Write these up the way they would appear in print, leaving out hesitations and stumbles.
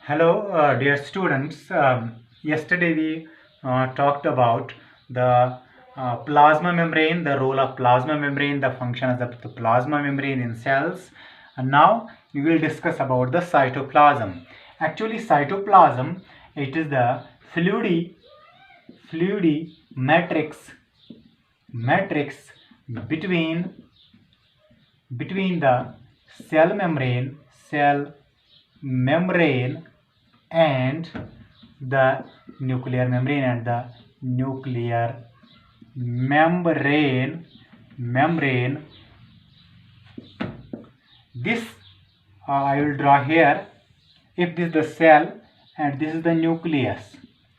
Hello, dear students. Yesterday we talked about the plasma membrane, the role of plasma membrane, the function of the plasma membrane in cells. And now we will discuss about the cytoplasm. Actually, cytoplasm, it is the fluidy matrix between the cell membrane and the nuclear membrane. This I will draw here. If this is the cell and this is the nucleus,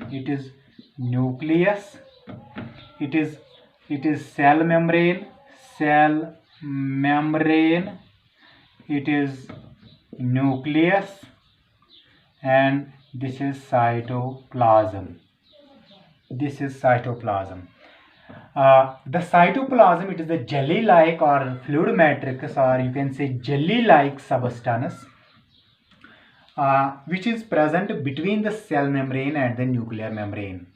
it is nucleus. It is cell membrane. It is nucleus, and this is cytoplasm. The cytoplasm, it is a jelly-like or fluid matrix, or you can say jelly-like substance, which is present between the cell membrane and the nuclear membrane.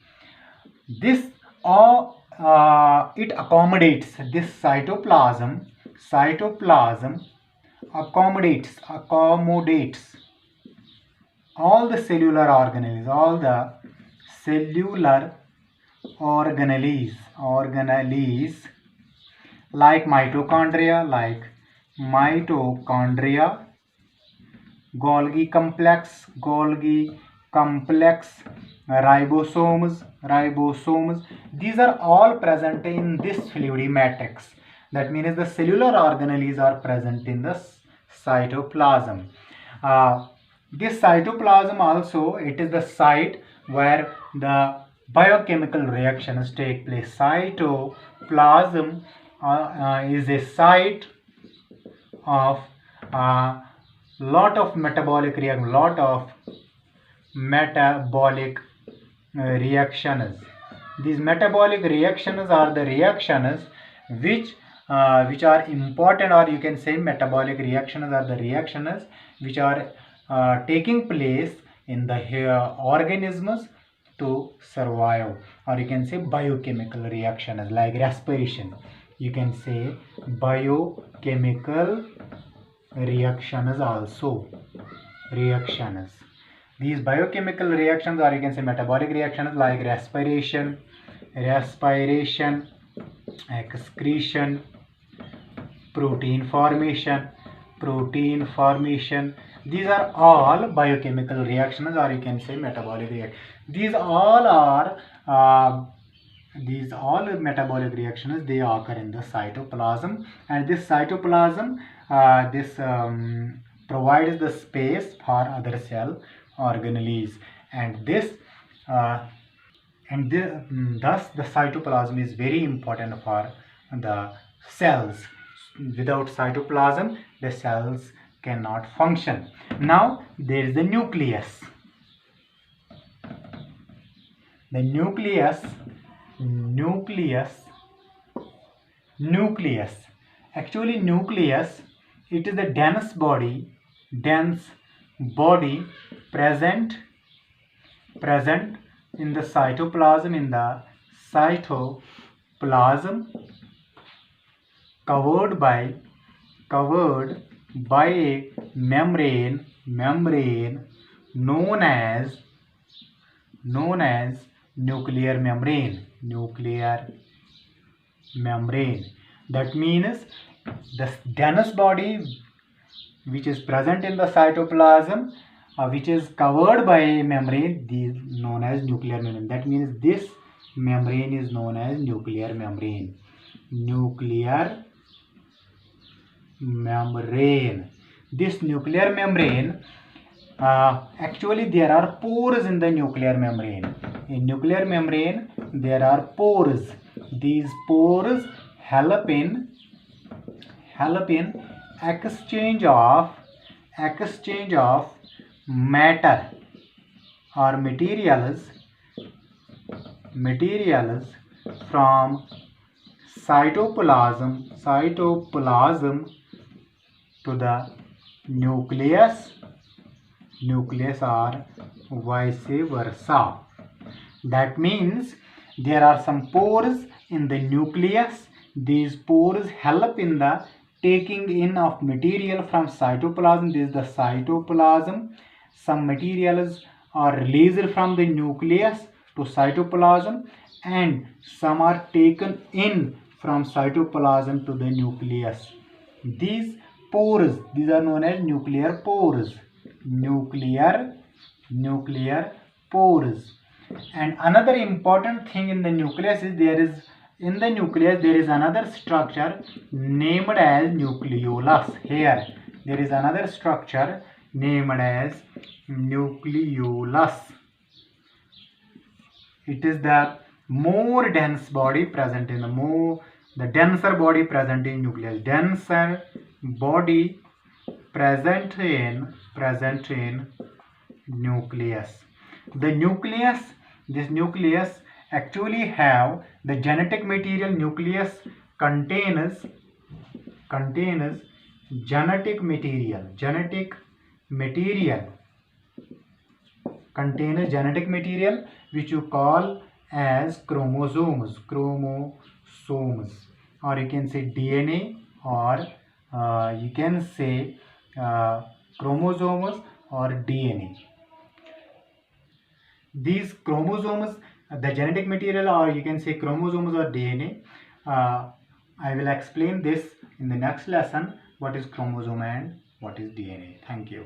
This it accommodates this cytoplasm accommodates all the cellular organelles like mitochondria, Golgi complex, ribosomes. These are all present in this fluid matrix. That means the cellular organelles are present in the cytoplasm. This cytoplasm also, it is the site where the biochemical reactions take place. Cytoplasm is a site of lot of metabolic reactions. These metabolic reactions are the reactions which are important, or you can say metabolic reactions are the reactions which are taking place in the organisms to survive, or you can say biochemical reactions like respiration. You can say biochemical reactions also. These biochemical reactions, or you can say metabolic reactions like respiration, excretion, protein formation. These are all biochemical reactions, or you can say metabolic reactions. These all metabolic reactions, they occur in the cytoplasm, and this cytoplasm provides the space for other cell organelles, and thus the cytoplasm is very important for the cells. Without cytoplasm, the cells cannot function. Now there is the nucleus. The nucleus. Actually, nucleus, it is a dense body present in the cytoplasm. Covered by a membrane known as nuclear membrane. That means the dense body which is present in the cytoplasm, which is covered by a membrane, known as nuclear membrane. That means this membrane is known as nuclear membrane. This nuclear membrane, actually there are pores in the nuclear membrane. In nuclear membrane, there are pores. These pores help in exchange of matter or materials from cytoplasm to the nucleus nucleus or vice versa. That means there are some pores in the nucleus. These pores help in the taking in of material from cytoplasm. This is the cytoplasm. Some materials are released from the nucleus to cytoplasm, and some are taken in from cytoplasm to the nucleus. These pores, these are known as nuclear pores. Nuclear pores. And another important thing in the nucleus is there is another structure named as nucleolus. Here there is another structure named as nucleolus. It is the more dense body present in the denser body present in nucleus. Denser body present in nucleus. This nucleus actually have the genetic material. Nucleus contains genetic material which you call as chromosomes, or you can say DNA, or you can say chromosomes or DNA. These chromosomes, the genetic material, or you can say chromosomes or DNA, I will explain this in the next lesson, what is chromosome and what is DNA. Thank you.